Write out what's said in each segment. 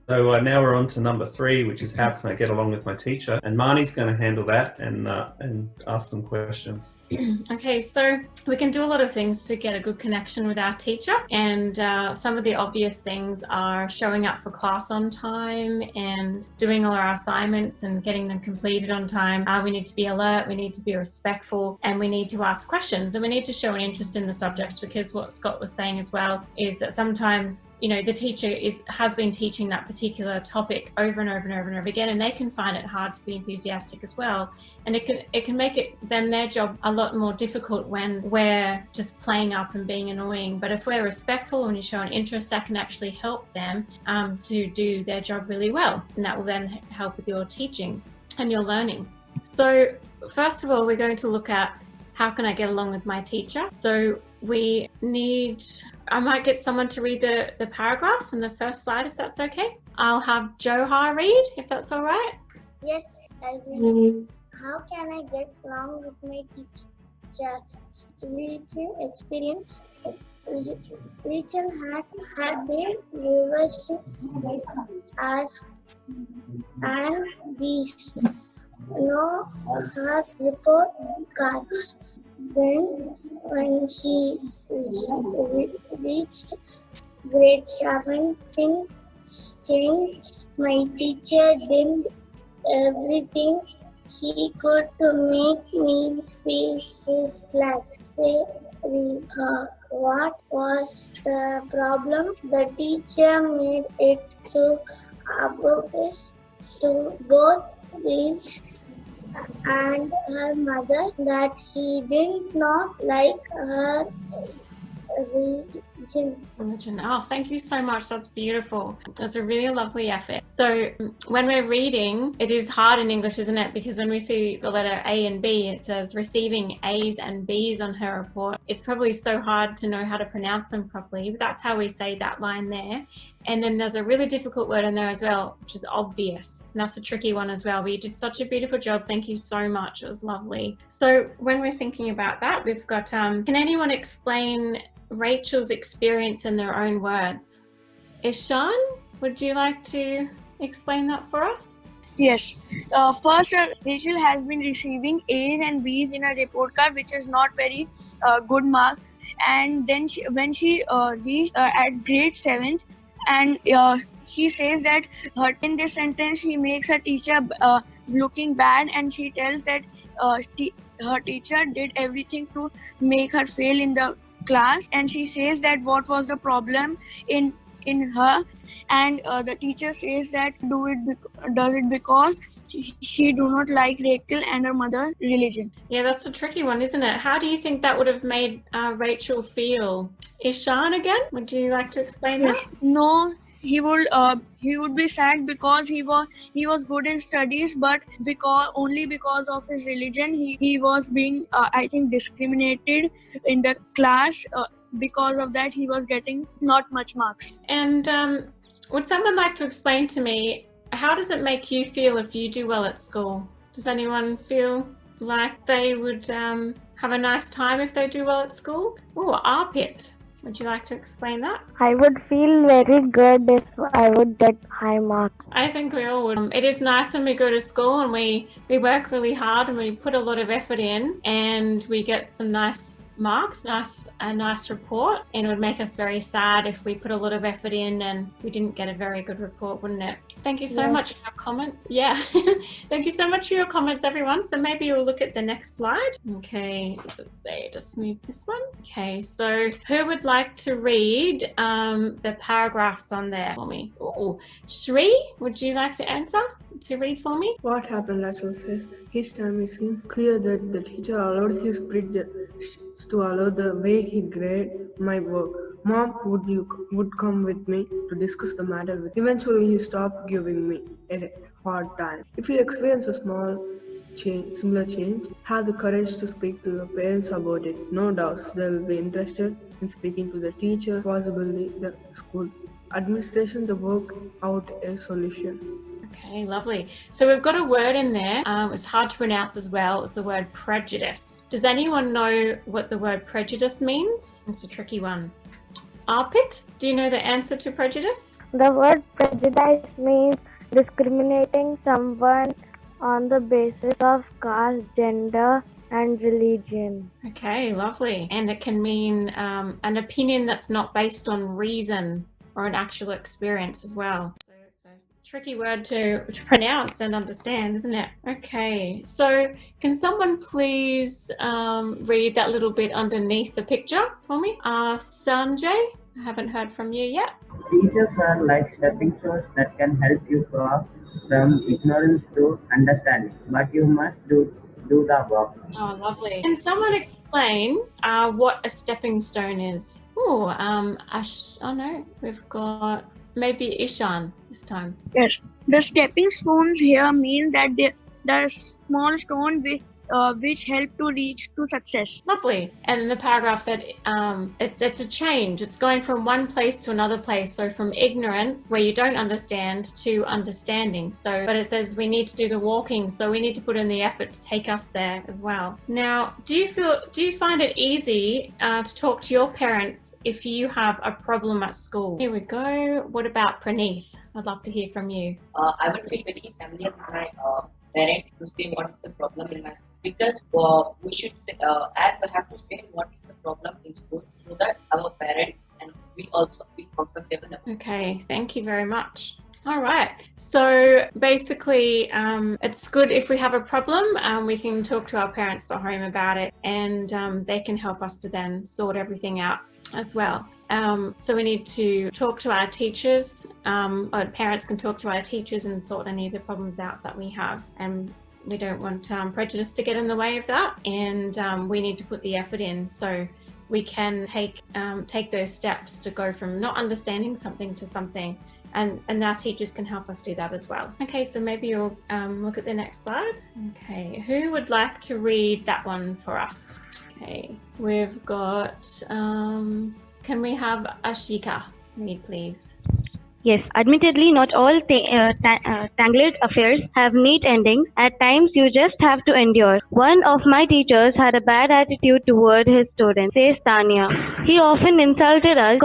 So now we're on to number 3, which is how can I get along with my teacher? And Marnie's going to handle that and ask some questions. Okay, so we can do a lot of things to get a good connection with our teacher, and some of the obvious things are showing up for class on time and doing all our assignments and getting them completed on time. We need to be alert, we need to be respectful, and we need to ask questions, and we need to show an interest in the subject, because what Scott was saying as well is that sometimes, you know, the teacher has been teaching that particular topic over and over and over and over again, and they can find it hard to be enthusiastic as well, and it can make it then their job a lot more difficult when we're just playing up and being annoying. But if we're respectful and you show an interest, that can actually help them to do their job really well, and that will then help with your teaching and your learning. So first of all, we're going to look at how can I get along with my teacher. So I might get someone to read the paragraph in the first slide, if that's okay. I'll have Johar read, if that's all right. Yes, I do. How can I get along with my teacher? Rachel experience. Rachel had been universities as and bees. No her report cards. Then when she reached grade 7, things changed. My teacher did everything he could to make me feel his class. Say, what was the problem? The teacher made it to obvious to both Rich and her mother that he did not like her religion. Oh, thank you so much. That's beautiful. That's a really lovely effort. So when we're reading, it is hard in English, isn't it? Because when we see the letter A and B, it says receiving A's and B's on her report. It's probably so hard to know how to pronounce them properly, but that's how we say that line there. And then there's a really difficult word in there as well, which is obvious. And that's a tricky one as well. But you did such a beautiful job. Thank you so much. It was lovely. So when we're thinking about that, we've got, can anyone explain Rachel's experience in their own words? Ishan, would you like to explain that for us? Yes. First, Rachel has been receiving A's and B's in her report card, which is not very good mark. And then when she reached at grade 7th, and she says that in this sentence she makes her teacher looking bad, and she tells that her teacher did everything to make her fail in the class, and she says that what was the problem in her, and the teacher says that does it because she do not like Rachel and her mother religion. Yeah, that's a tricky one, isn't it? How do you think that would have made Rachel feel? Ishan, again, would you like to explain that? No, he would be sad because he was good in studies, but only because of his religion he was being I think discriminated in the class. Because of that, he was getting not much marks. And would someone like to explain to me, how does it make you feel if you do well at school? Does anyone feel like they would have a nice time if they do well at school? Oh, Arpit, would you like to explain that? I would feel very good if I would get high marks. I think we all would. It is nice when we go to school and we work really hard and we put a lot of effort in and we get some nice marks, a nice report, and it would make us very sad if we put a lot of effort in and we didn't get a very good report, wouldn't it? Thank you so much for your comments. Yeah, thank you so much for your comments, everyone. So maybe we'll look at the next slide. Okay, let's say just move this one. Okay, so who would like to read the paragraphs on there for me? Oh, Shri, would you like to read for me? What happened, Rachel says. His time it seemed clear that the teacher allowed his bridge to allow the way he graded my work. Mom, would come with me to discuss the matter with. Eventually, he stopped giving me a hard time. If you experience a similar change, have the courage to speak to your parents about it. No doubts, they will be interested in speaking to the teacher, possibly the school administration, to work out a solution. Okay, lovely. So we've got a word in there. It's hard to pronounce as well. It's the word prejudice. Does anyone know what the word prejudice means? It's a tricky one. Arpit, do you know the answer to prejudice? The word prejudice means discriminating someone on the basis of caste, gender, and religion. Okay, lovely. And it can mean an opinion that's not based on reason or an actual experience as well. So it's a tricky word to pronounce and understand, isn't it? Okay, so can someone please read that little bit underneath the picture for me? Sanjay, I haven't heard from you yet. Teachers are like stepping stones that can help you cross from ignorance to understanding, but you must do the work. Oh, lovely. Can someone explain what a stepping stone is? Oh, no, we've got maybe Ishan this time. Yes, the stepping stones here mean that the small stone which help to reach to success. Lovely. And the paragraph said it's a change. It's going from one place to another place. So from ignorance, where you don't understand, to understanding. So, but it says we need to do the walking. So we need to put in the effort to take us there as well. Now, do you find it easy to talk to your parents if you have a problem at school? Here we go. What about Praneeth? I'd love to hear from you. I would feel very familiar with my parents to say what is the problem in my school, because we should say, and we have to say what is the problem in school so that our parents and we also feel comfortable. Okay, thank you very much. All right, so basically it's good if we have a problem, we can talk to our parents at home about it, and they can help us to then sort everything out as well. So we need to talk to our teachers, or parents can talk to our teachers and sort any of the problems out that we have. And we don't want prejudice to get in the way of that. And we need to put the effort in so we can take those steps to go from not understanding something to something. And our teachers can help us do that as well. Okay, so maybe you'll look at the next slide. Okay, who would like to read that one for us? Okay, we've got, can we have Ashika read, please? Yes, admittedly, not all tangled affairs have neat endings. At times, you just have to endure. One of my teachers had a bad attitude toward his students, says Tanya. He often insulted us,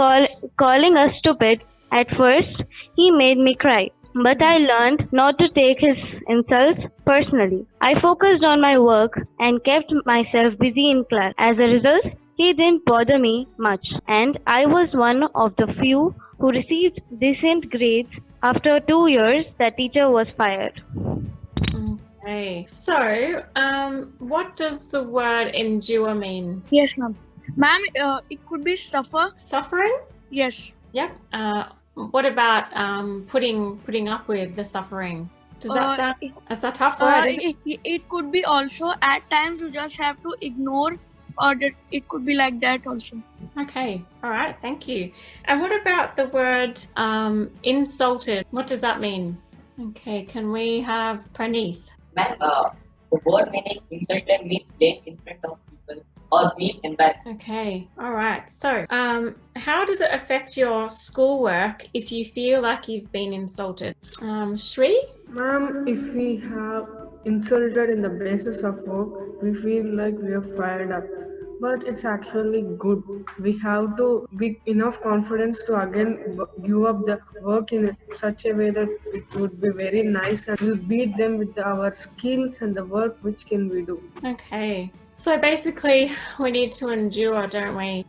calling us stupid. At first, he made me cry. But I learned not to take his insults personally. I focused on my work and kept myself busy in class. As a result, he didn't bother me much, and I was one of the few who received decent grades. After 2 years, that teacher was fired. Okay, so what does the word endure mean? Yes, ma'am. Ma'am, it could be suffer. Suffering? Yes. Yep. What about putting up with the suffering? Does that sound? Is that a tough word? It could be also at times you just have to ignore, or it could be like that also. Okay. All right. Thank you. And what about the word insulted? What does that mean? Okay. Can we have Praneeth? Ma'am, the word meaning insulted means blame in front of people or being embarrassed. Okay. All right. So, how does it affect your schoolwork if you feel like you've been insulted? Shri? Ma'am, if we have insulted in the basis of work, we feel like we are fired up. But it's actually good. We have to be enough confidence to again give up the work in such a way that it would be very nice, and we'll beat them with our skills and the work which can we do. Okay. So basically, we need to endure, don't we?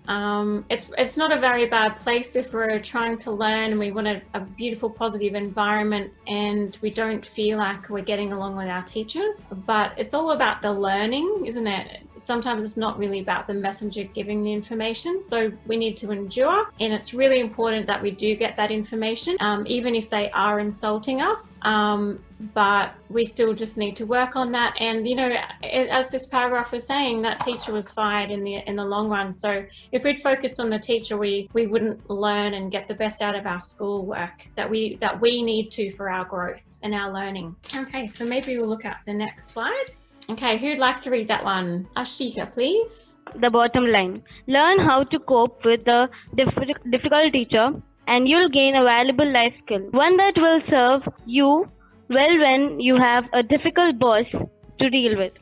It's not a very bad place if we're trying to learn and we want a beautiful, positive environment and we don't feel like we're getting along with our teachers. But it's all about the learning, isn't it? Sometimes it's not really about the messenger giving the information. So we need to endure, and it's really important that we do get that information, even if they are insulting us. But we still just need to work on that. And as this paragraph was saying, that teacher was fired in the long run. So if we'd focused on the teacher, we wouldn't learn and get the best out of our schoolwork that we need to for our growth and our learning. Okay, so maybe we'll look at the next slide. Okay, who'd like to read that one? Ashika, please. The bottom line. Learn how to cope with the difficult teacher, and you'll gain a valuable life skill, one that will serve you well when you have a difficult boss to deal with.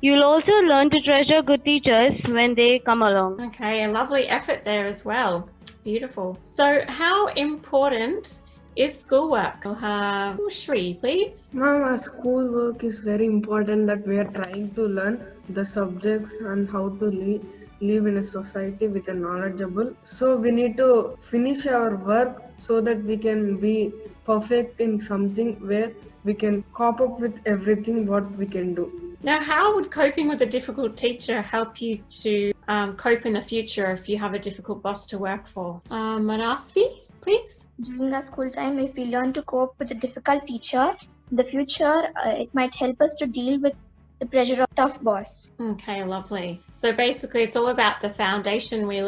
You'll also learn to treasure good teachers when they come along. Okay, a lovely effort there as well. Beautiful. So how important is schoolwork? We'll have Shri, please. Ma'am, our schoolwork is very important that we are trying to learn the subjects and how to live in a society with a knowledgeable. So we need to finish our work so that we can be perfect in something where we can cope up with everything what we can do. Now, how would coping with a difficult teacher help you to cope in the future if you have a difficult boss to work for? Manasvi, please. During our school time, if we learn to cope with a difficult teacher, in the future, it might help us to deal with the pressure of tough boss. Okay, lovely. So basically, it's all about the foundation we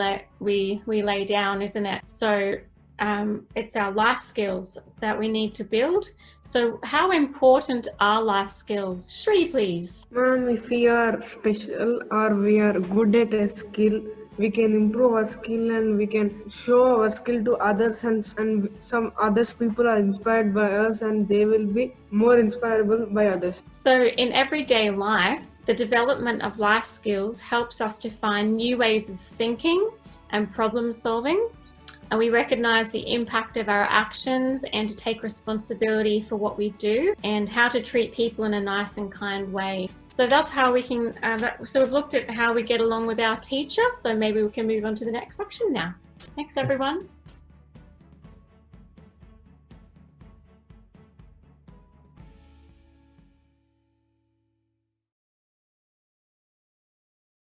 lay down, isn't it? So it's our life skills that we need to build. So how important are life skills? Shri, please. Ma'am, if we are special or we are good at a skill, we can improve our skill and we can show our skill to others, and some others people are inspired by us and they will be more inspirable by others. So in everyday life, the development of life skills helps us to find new ways of thinking and problem solving. And we recognize the impact of our actions and to take responsibility for what we do and how to treat people in a nice and kind way. So that's how we can, so we've looked at how we get along with our teacher. So maybe we can move on to the next section now. Thanks, everyone.